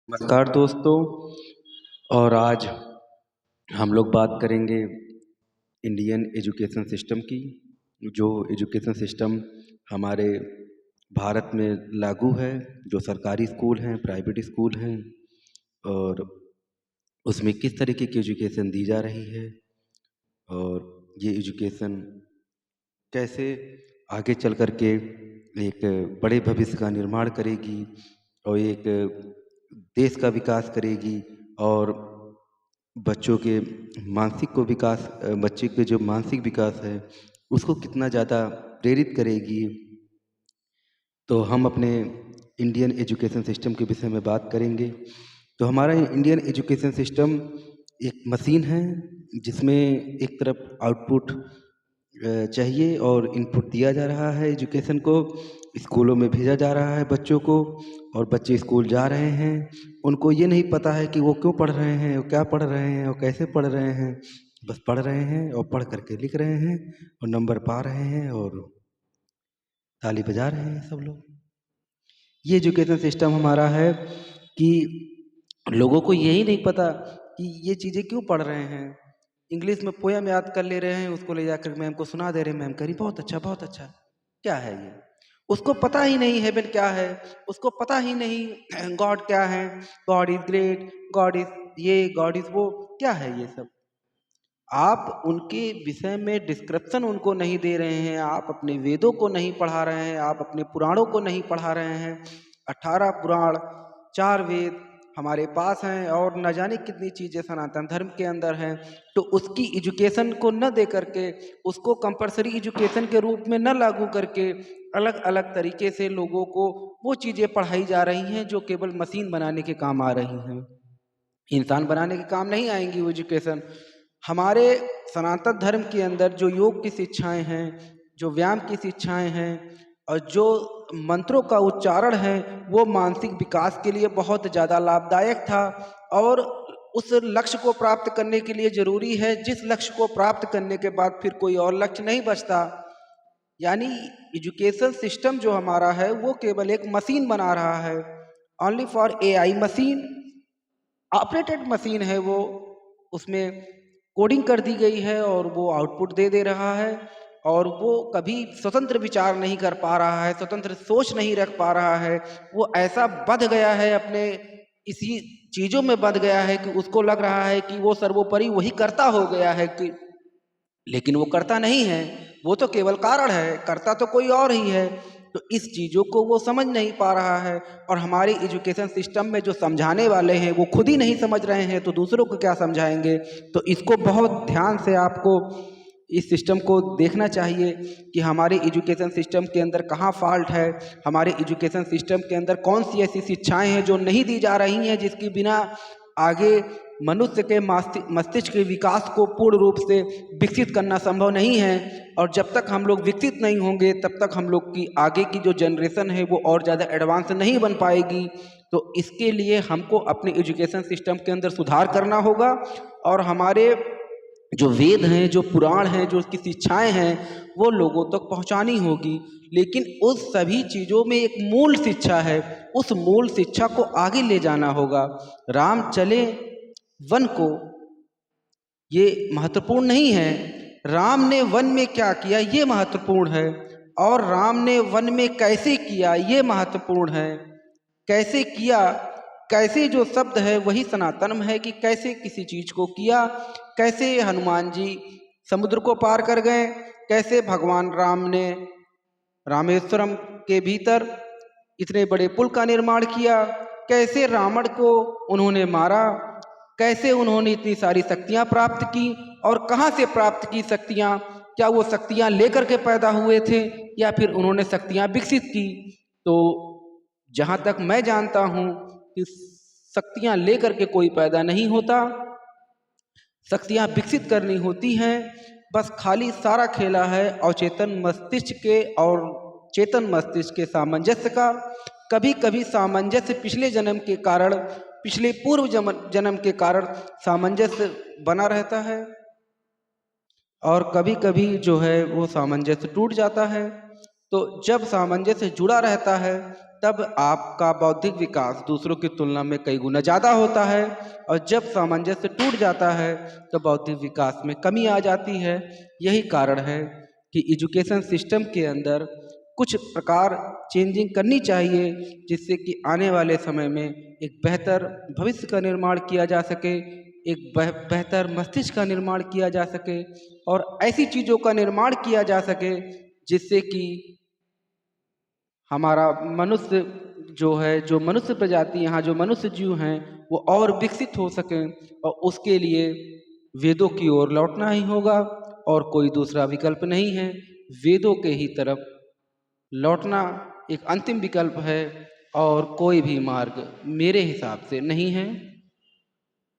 नमस्कार दोस्तों। और आज हम लोग बात करेंगे इंडियन एजुकेशन सिस्टम की। जो एजुकेशन सिस्टम हमारे भारत में लागू है, जो सरकारी स्कूल हैं, प्राइवेट स्कूल हैं, और उसमें किस तरीके की एजुकेशन दी जा रही है, और ये एजुकेशन कैसे आगे चल कर के एक बड़े भविष्य का निर्माण करेगी और एक देश का विकास करेगी, और बच्चों के बच्चे के जो मानसिक विकास है उसको कितना ज़्यादा प्रेरित करेगी। तो हम अपने इंडियन एजुकेशन सिस्टम के विषय में बात करेंगे। तो हमारा इंडियन एजुकेशन सिस्टम एक मशीन है जिसमें एक तरफ आउटपुट चाहिए और इनपुट दिया जा रहा है। एजुकेशन को स्कूलों में भेजा जा रहा है बच्चों को, और बच्चे स्कूल जा रहे हैं। उनको ये नहीं पता है कि वो क्यों पढ़ रहे हैं और क्या पढ़ रहे हैं और कैसे पढ़ रहे हैं। बस पढ़ रहे हैं और पढ़ करके लिख रहे हैं और नंबर पा रहे हैं और ताली बजा रहे हैं सब लोग। ये एजुकेशन सिस्टम हमारा है कि लोगों को यही नहीं पता कि ये चीज़ें क्यों पढ़ रहे हैं। इंग्लिश में पोयम याद कर ले रहे हैं, उसको ले जाकर मैम को सुना दे रहे हैं, मैम कह रही बहुत अच्छा बहुत अच्छा। क्या है ये? उसको पता ही नहीं हेवन क्या है, उसको पता ही नहीं गॉड क्या है, God is great, God is ये, गॉड इज वो, क्या है ये सब। आप उनके विषय में डिस्क्रिप्शन उनको नहीं दे रहे हैं, आप अपने वेदों को नहीं पढ़ा रहे हैं, आप अपने पुराणों को नहीं पढ़ा रहे हैं। 18 पुराण, 4 वेद हमारे पास हैं और न जाने कितनी चीज़ें सनातन धर्म के अंदर हैं। तो उसकी एजुकेशन को न दे करके, उसको कंपलसरी एजुकेशन के रूप में न लागू करके, अलग अलग तरीके से लोगों को वो चीज़ें पढ़ाई जा रही हैं जो केवल मशीन बनाने के काम आ रही हैं। इंसान बनाने के काम नहीं आएंगी वो एजुकेशन। हमारे सनातन धर्म के अंदर जो योग की शिक्षाएं हैं, जो व्यायाम की शिक्षाएं हैं और जो मंत्रों का उच्चारण है, वो मानसिक विकास के लिए बहुत ज़्यादा लाभदायक था। और उस लक्ष्य को प्राप्त करने के लिए ज़रूरी है, जिस लक्ष्य को प्राप्त करने के बाद फिर कोई और लक्ष्य नहीं बचता। यानी एजुकेशन सिस्टम जो हमारा है वो केवल एक मशीन बना रहा है, only for AI machine, operated machine है वो। उसमें कोडिंग कर दी गई है और वो आउटपुट दे दे रहा है, और वो कभी स्वतंत्र विचार नहीं कर पा रहा है, स्वतंत्र सोच नहीं रख पा रहा है। वो ऐसा बंध गया है, अपने इसी चीज़ों में बंध गया है कि उसको लग रहा है कि वो सर्वोपरि वही करता हो गया है, कि लेकिन वो करता नहीं है, वो तो केवल कारण है, करता तो कोई और ही है। तो इस चीज़ों को वो समझ नहीं पा रहा है, और हमारी एजुकेशन सिस्टम में जो समझाने वाले हैं वो खुद ही नहीं समझ रहे हैं, तो दूसरों को क्या समझाएंगे। तो इसको बहुत ध्यान से आपको इस सिस्टम को देखना चाहिए कि हमारे एजुकेशन सिस्टम के अंदर कहाँ फॉल्ट है, हमारे एजुकेशन सिस्टम के अंदर कौन सी ऐसी शिक्षाएं हैं जो नहीं दी जा रही हैं, जिसकी बिना आगे मनुष्य के मस्तिष्क के विकास को पूर्ण रूप से विकसित करना संभव नहीं है। और जब तक हम लोग विकसित नहीं होंगे तब तक हम लोग की आगे की जो जनरेशन है वो और ज़्यादा एडवांस नहीं बन पाएगी। तो इसके लिए हमको अपने एजुकेशन सिस्टम के अंदर सुधार करना होगा, और हमारे जो वेद हैं, जो पुराण हैं, जो उसकी शिक्षाएं हैं, वो लोगों तक पहुंचानी होगी। लेकिन उस सभी चीज़ों में एक मूल शिक्षा है, उस मूल शिक्षा को आगे ले जाना होगा। राम चले वन को, ये महत्वपूर्ण नहीं है। राम ने वन में क्या किया ये महत्वपूर्ण है, और राम ने वन में कैसे किया ये महत्वपूर्ण है। कैसे किया, कैसे जो शब्द है वही सनातन है, कि कैसे किसी चीज को किया। कैसे हनुमान जी समुद्र को पार कर गए, कैसे भगवान राम ने रामेश्वरम के भीतर इतने बड़े पुल का निर्माण किया, कैसे रावण को उन्होंने मारा, कैसे उन्होंने इतनी सारी शक्तियां प्राप्त की, और कहाँ से प्राप्त की शक्तियां। क्या वो शक्तियां लेकर के पैदा हुए थे या फिर उन्होंने शक्तियां विकसित की। तो जहाँ तक मैं जानता हूँ कि शक्तियां लेकर के कोई पैदा नहीं होता, शक्तियां विकसित करनी होती हैं। बस खाली सारा खेला है अवचेतन मस्तिष्क के और चेतन मस्तिष्क के सामंजस्य का। कभी कभी सामंजस्य पिछले जन्म के कारण, पिछले पूर्व जन्म के कारण सामंजस्य बना रहता है, और कभी कभी जो है वो सामंजस्य टूट जाता है। तो जब सामंजस्य जुड़ा रहता है तब आपका बौद्धिक विकास दूसरों की तुलना में कई गुना ज़्यादा होता है, और जब सामंजस्य टूट जाता है तो बौद्धिक विकास में कमी आ जाती है। यही कारण है कि एजुकेशन सिस्टम के अंदर कुछ प्रकार चेंजिंग करनी चाहिए, जिससे कि आने वाले समय में एक बेहतर भविष्य का निर्माण किया जा सके, एक बेहतर मस्तिष्क का निर्माण किया जा सके, और ऐसी चीज़ों का निर्माण किया जा सके जिससे कि हमारा मनुष्य जो है, जो मनुष्य प्रजाति यहाँ जो मनुष्य जीव हैं वो और विकसित हो सकें, और उसके लिए वेदों की ओर लौटना ही होगा और कोई दूसरा विकल्प नहीं है। वेदों के ही तरफ लौटना एक अंतिम विकल्प है और कोई भी मार्ग मेरे हिसाब से नहीं है।